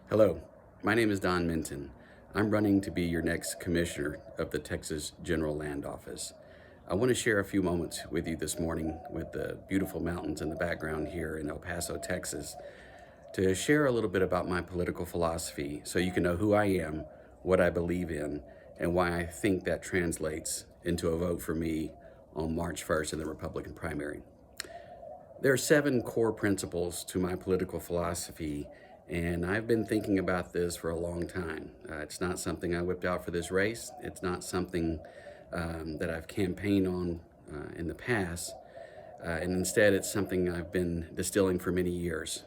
Hello, my name is Don Minton. I'm running to be your next commissioner of the Texas General Land Office. I want to share a few moments with you this morning with the beautiful mountains in the background here in El Paso, Texas, to share a little bit about my political philosophy so you can know who I am, what I believe in, and why I think that translates into a vote for me on March 1st in the Republican primary. There are 7 core principles to my political philosophy, and I've been thinking about this for a long time. It's not something I whipped out for this race. It's not something that I've campaigned on in the past, and instead it's something I've been distilling for many years.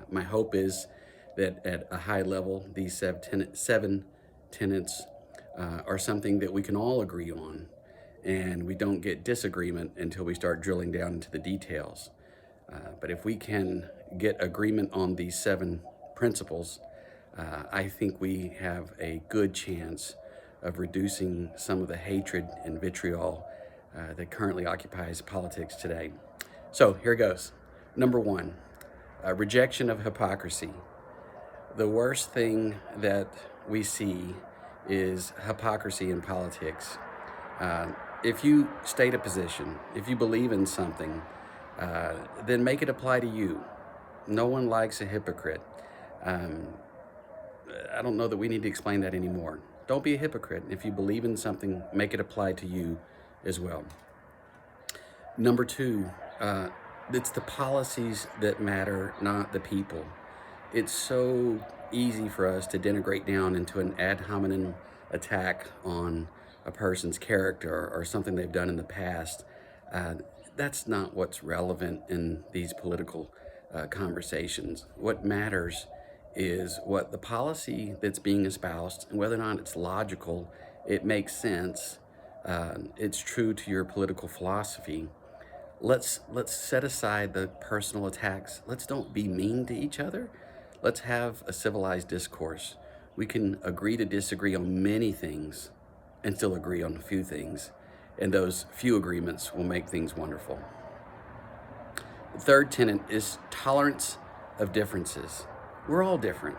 My hope is that at a high level, these 7 tenets are something that we can all agree on, and we don't get disagreement until we start drilling down into the details. But if we can get agreement on these 7 principles, I think we have a good chance of reducing some of the hatred and vitriol that currently occupies politics today. So here goes. Number 1, rejection of hypocrisy. The worst thing that we see is hypocrisy in politics. Uh, if you state a position, if you believe in something, then make it apply to you. No one likes a hypocrite. Um, I don't know that we need to explain that anymore. Don't be a hypocrite. If you believe in something, make it apply to you as well. Number 2, it's the policies that matter, not the people. It's so easy for us to denigrate down into an ad hominem attack on a person's character or something they've done in the past. Uh, that's not what's relevant in these political conversations. What matters is what the policy that's being espoused and whether or not it's logical, it makes sense, it's true to your political philosophy. Let's set aside the personal attacks. Let's don't be mean to each other. Let's have a civilized discourse. We can agree to disagree on many things and still agree on a few things. And those few agreements will make things wonderful. The third tenet is tolerance of differences. We're all different.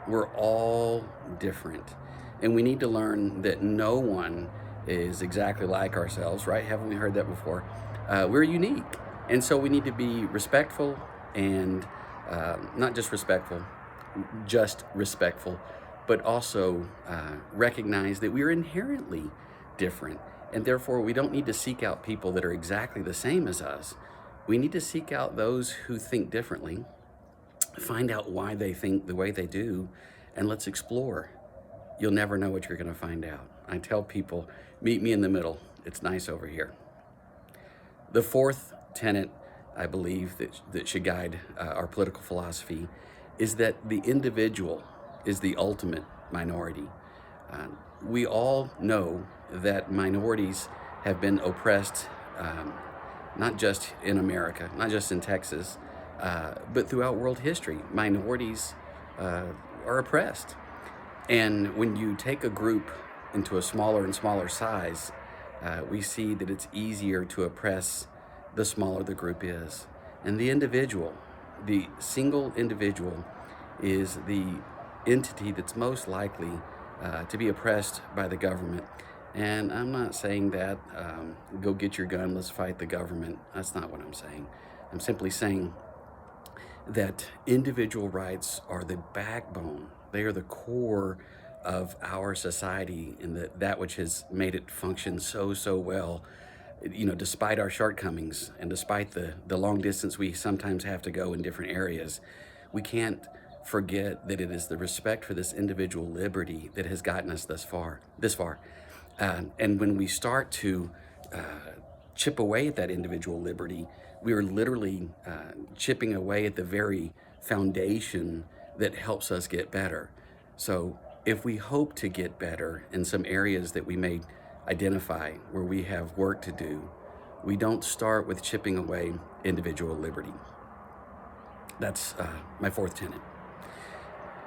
We're all different. And we need to learn that no one is exactly like ourselves, right? Haven't we heard that before? We're unique. And so we need to be respectful and not just respectful, but also recognize that we're inherently different. And therefore, we don't need to seek out people that are exactly the same as us. We need to seek out those who think differently, find out why they think the way they do, and let's explore. You'll never know what you're going to find out. I tell people, meet me in the middle. It's nice over here. The fourth tenet, I believe, that should guide our political philosophy is that the individual is the ultimate minority. Uh, we all know that minorities have been oppressed, not just in America, not just in Texas, but throughout world history. Minorities are oppressed. And when you take a group into a smaller and smaller size, we see that it's easier to oppress the smaller the group is. And the individual, the single individual, is the entity that's most likely to be oppressed by the government. And I'm not saying that go get your gun, let's fight the government. That's not what I'm saying. I'm simply saying that individual rights are the backbone. They are the core of our society and that which has made it function so well, despite our shortcomings and despite the long distance we sometimes have to go in different areas. We can't forget that it is the respect for this individual liberty that has gotten us this far. And when we start to chip away at that individual liberty, we are literally chipping away at the very foundation that helps us get better. So if we hope to get better in some areas that we may identify where we have work to do, we don't start with chipping away individual liberty. That's my fourth tenet.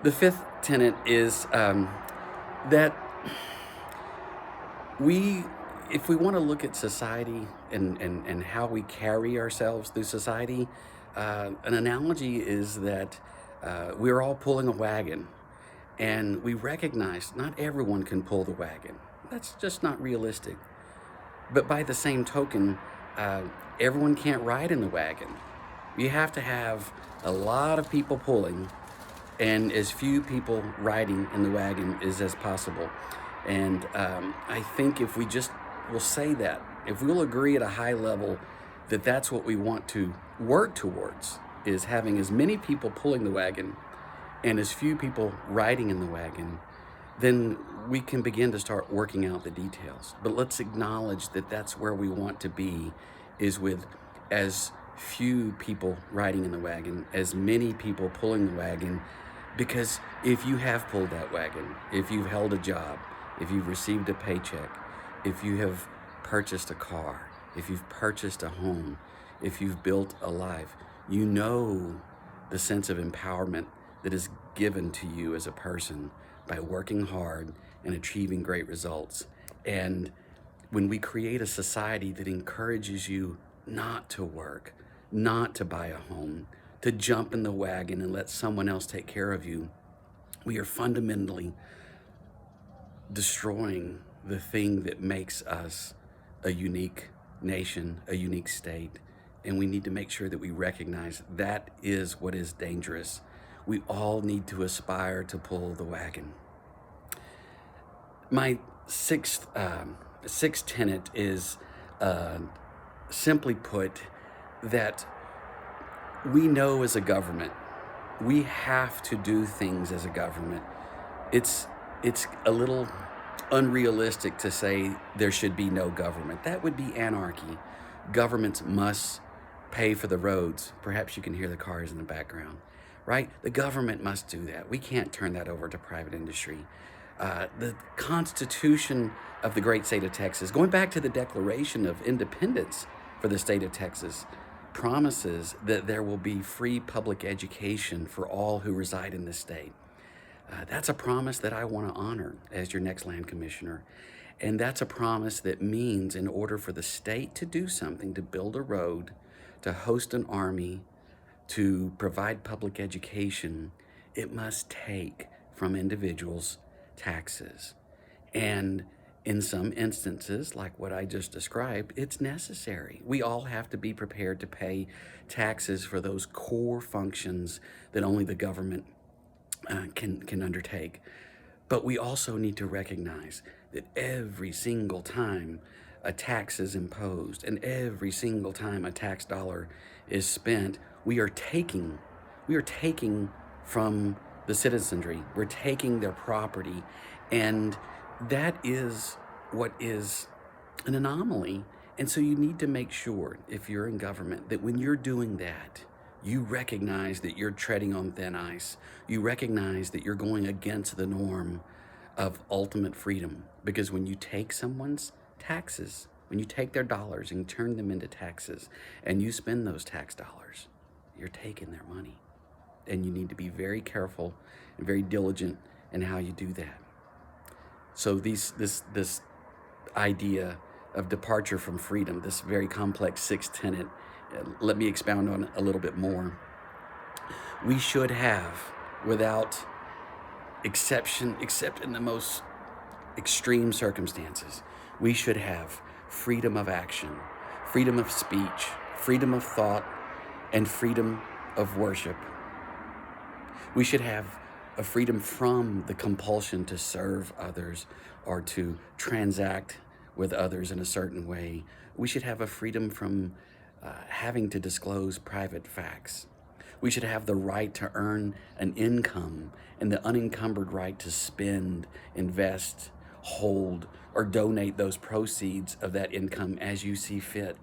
The fifth tenet is that if we want to look at society and how we carry ourselves through society, an analogy is that we're all pulling a wagon. And we recognize not everyone can pull the wagon. That's just not realistic. But by the same token, uh, everyone can't ride in the wagon. You have to have a lot of people pulling and as few people riding in the wagon as possible. And I think if we just will say that, if we'll agree at a high level that that's what we want to work towards, is having as many people pulling the wagon and as few people riding in the wagon, then we can begin to start working out the details. But let's acknowledge that that's where we want to be, is with as few people riding in the wagon, as many people pulling the wagon. Because if you have pulled that wagon, if you've held a job, if you've received a paycheck, if you have purchased a car, if you've purchased a home, if you've built a life, you know the sense of empowerment that is given to you as a person by working hard and achieving great results. And when we create a society that encourages you not to work, not to buy a home, to jump in the wagon and let someone else take care of you, we are fundamentally destroying the thing that makes us a unique nation, a unique state. And we need to make sure that we recognize that is what is dangerous. We all need to aspire to pull the wagon. My sixth tenet is, simply put, that we know as a government, we have to do things as a government. It's a little unrealistic to say there should be no government. That would be anarchy. Governments must pay for the roads. Perhaps you can hear the cars in the background, right? The government must do that. We can't turn that over to private industry. The Constitution of the great state of Texas, going back to the Declaration of Independence for the state of Texas, promises that there will be free public education for all who reside in the state. That's a promise that I want to honor as your next land commissioner. And that's a promise that means in order for the state to do something, to build a road, to host an army, to provide public education, it must take from individuals taxes. And in some instances, like what I just described, it's necessary. We all have to be prepared to pay taxes for those core functions that only the government can undertake. But we also need to recognize that every single time a tax is imposed and every single time a tax dollar is spent, we are taking from the citizenry. We're taking their property, and that is what is an anomaly. And so you need to make sure, if you're in government, that when you're doing that, you recognize that you're treading on thin ice. You recognize that you're going against the norm of ultimate freedom. Because when you take someone's taxes, when you take their dollars and turn them into taxes, and you spend those tax dollars, you're taking their money. And you need to be very careful and very diligent in how you do that. So this idea of departure from freedom, this very complex sixth tenet, let me expound on it a little bit more. We should have, without exception, except in the most extreme circumstances, we should have freedom of action, freedom of speech, freedom of thought, and freedom of worship. We should have a freedom from the compulsion to serve others or to transact with others in a certain way. We should have a freedom from having to disclose private facts. We should have the right to earn an income and the unencumbered right to spend, invest, hold, or donate those proceeds of that income as you see fit.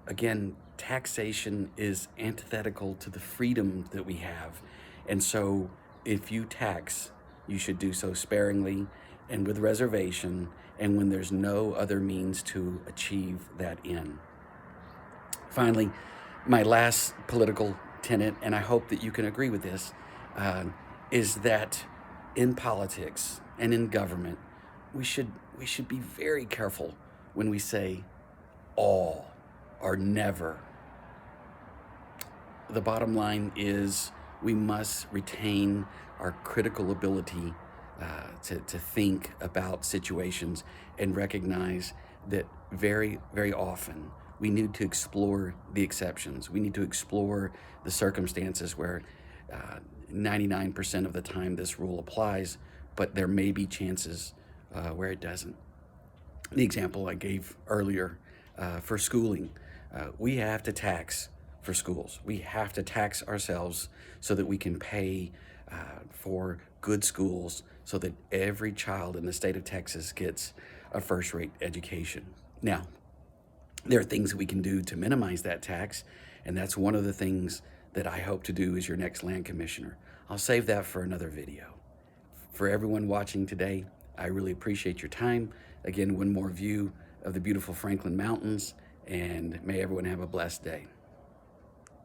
Again, taxation is antithetical to the freedom that we have. And so if you tax, you should do so sparingly and with reservation, and when there's no other means to achieve that end. Finally, my last political tenet, and I hope that you can agree with this, is that in politics and in government, we should be very careful when we say all or never. The bottom line is We must retain our critical ability to think about situations and recognize that very, very often we need to explore the exceptions. We need to explore the circumstances where 99% of the time this rule applies, but there may be chances where it doesn't. The example I gave earlier for schooling, we have to tax for schools. We have to tax ourselves so that we can pay for good schools so that every child in the state of Texas gets a first-rate education. Now, there are things that we can do to minimize that tax, and that's one of the things that I hope to do as your next land commissioner. I'll save that for another video. For everyone watching today, I really appreciate your time. Again, one more view of the beautiful Franklin Mountains, and may everyone have a blessed day.